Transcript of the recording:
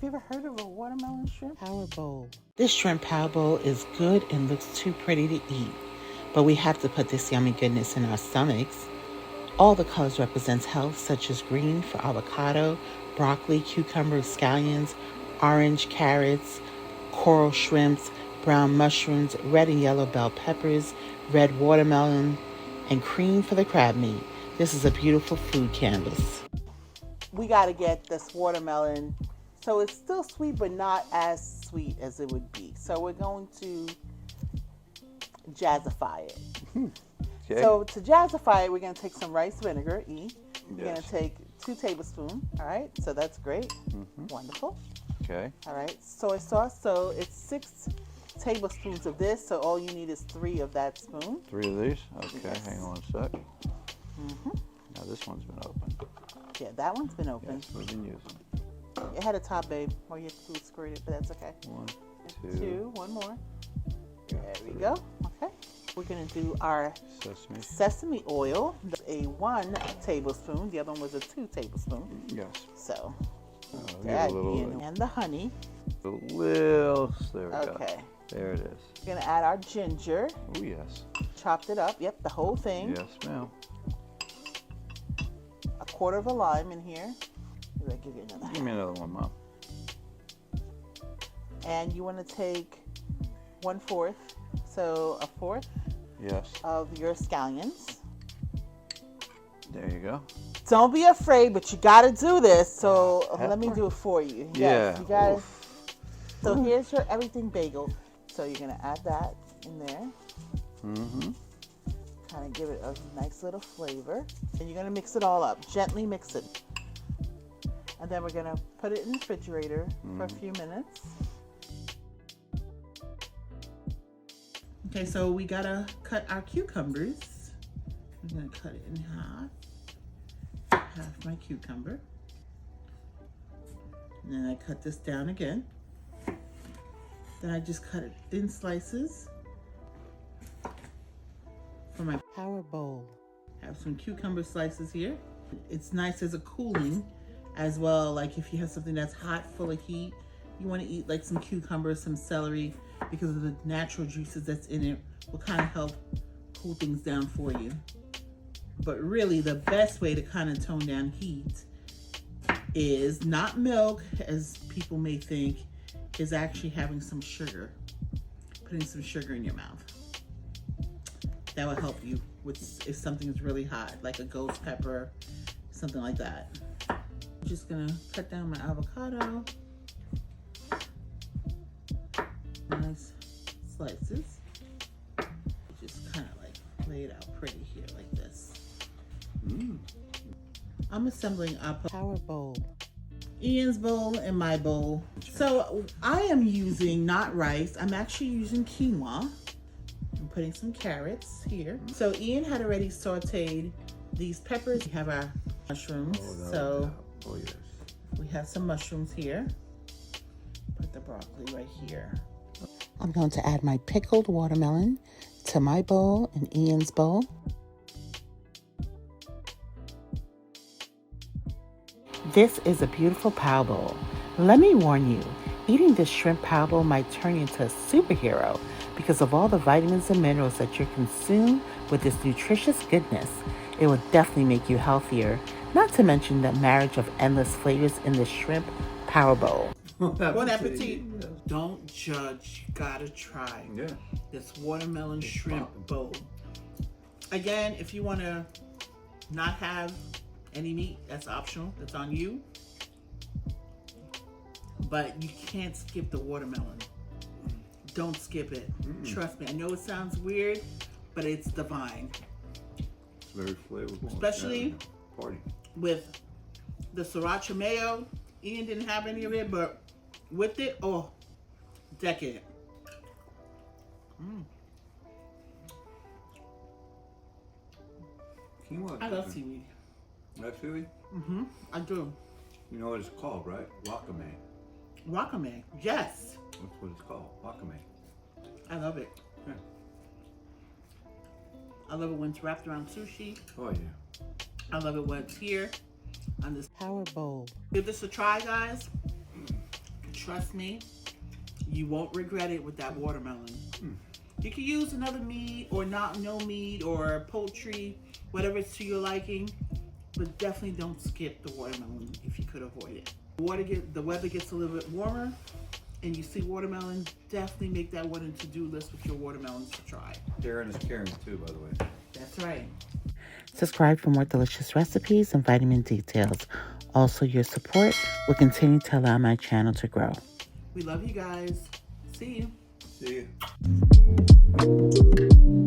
you ever heard of a watermelon shrimp Power bowl. This shrimp power bowl is good and looks too pretty to eat, but we have to put this yummy goodness in our stomachs. All the colors represents health, such as green for avocado, broccoli, cucumber, scallions, orange, carrots, coral shrimps, brown mushrooms, red and yellow bell peppers, red watermelon, and cream for the crab meat. This is a beautiful food canvas. We got to get this watermelon so it's still sweet but not as sweet as it would be. So we're going to jazzify it. Okay. So to jazzify it, we're going to take some rice vinegar, E. We're going Yes. to take 2 tablespoons. All right, so that's great. Wonderful. Okay. All right, soy sauce. So it's 6 tablespoons of this, so all you need is 3 of that spoon. 3 of these? Okay, Yes. hang on a sec. Now this one's been opened. Yeah, that one's been opened. Yes, we've been using it. It had a top, babe. All you have to do is squirt it, but that's okay. 1, 2, 2. one more. Yeah, There we 3. go. Okay. We're going to do our Sesame. sesame oil, a 1 tablespoon. The other one was a 2 tablespoon. Yes. So, Give that a little, in. And the honey. there we go. Okay. There it is. We're going to add our ginger. Oh, yes. Chopped it up. Yep, the whole thing. Yes, ma'am. A quarter of a lime in here. Maybe I'll give you another Give me another one, Mom. And you want to take 1/4, so a 4th Yes. of your scallions. There you go. Don't be afraid, but you got to do this. So Pepper? let me do it for you. Yes, Yeah. you got it. Oof. So here's your everything bagel. So you're gonna add that in there. Kind of give it a nice little flavor, and you're gonna mix it all up. Gently mix it, and then we're gonna put it in the refrigerator for a few minutes. Okay, so we gotta cut our cucumbers. I'm gonna cut it in half. Half my cucumber. And then I cut this down again. Then I just cut it thin slices for my power bowl. Have some cucumber slices here. It's nice as a cooling as well. Like if you have something that's hot, full of heat, you want to eat like some cucumbers, some celery, because of the natural juices that's in it will kind of help cool things down for you. But really the best way to kind of tone down heat is not milk, as people may think, is actually having some sugar, putting some sugar in your mouth. That will help you with if something is really hot, like a ghost pepper, something like that. I'm just gonna cut down my avocado. Nice slices. Just kind of like lay it out pretty here like this. I'm assembling a power bowl. Ian's bowl and my bowl. So I am using not rice, I'm actually using quinoa. I'm putting some carrots here. So Ian had already sauteed these peppers. We have our mushrooms. Oh, yes. We have some mushrooms here. Put the broccoli right here. I'm going to add my pickled watermelon to my bowl and Ian's bowl. This is a beautiful power bowl. Let me warn you, eating this shrimp power bowl might turn you into a superhero because of all the vitamins and minerals that you consume with this nutritious goodness. It will definitely make you healthier, not to mention the marriage of endless flavors in this shrimp power bowl. Bon appetit. Don't judge, you gotta try this watermelon shrimp bowl. Again, if you wanna not have any meat, that's optional, that's on you. But you can't skip the watermelon. Don't skip it. Trust me, I know it sounds weird, but it's divine. It's very flavorful. Especially Party. with the sriracha mayo. Ian didn't have any of it, but with it, oh, decadent. Quinoa. I love seaweed. Love seaweed? I do. You know what it's called, right? Wakame. Wakame, yes. That's what it's called. Wakame. I love it. Yeah. I love it when it's wrapped around sushi. Oh, yeah. I love it when it's here on this power bowl. Give this a try, guys. trust me, you won't regret it with that watermelon. You can use another meat or no meat or poultry, whatever it's to your liking, but definitely don't skip the watermelon if you could avoid it. The weather gets a little bit warmer and you see watermelon, definitely make that one a to-do list with your watermelons to try. Darren is carrying too, by the way. That's right. Subscribe for more delicious recipes and vitamin details. Also, your support will continue to allow my channel to grow. We love you guys. See you. See you.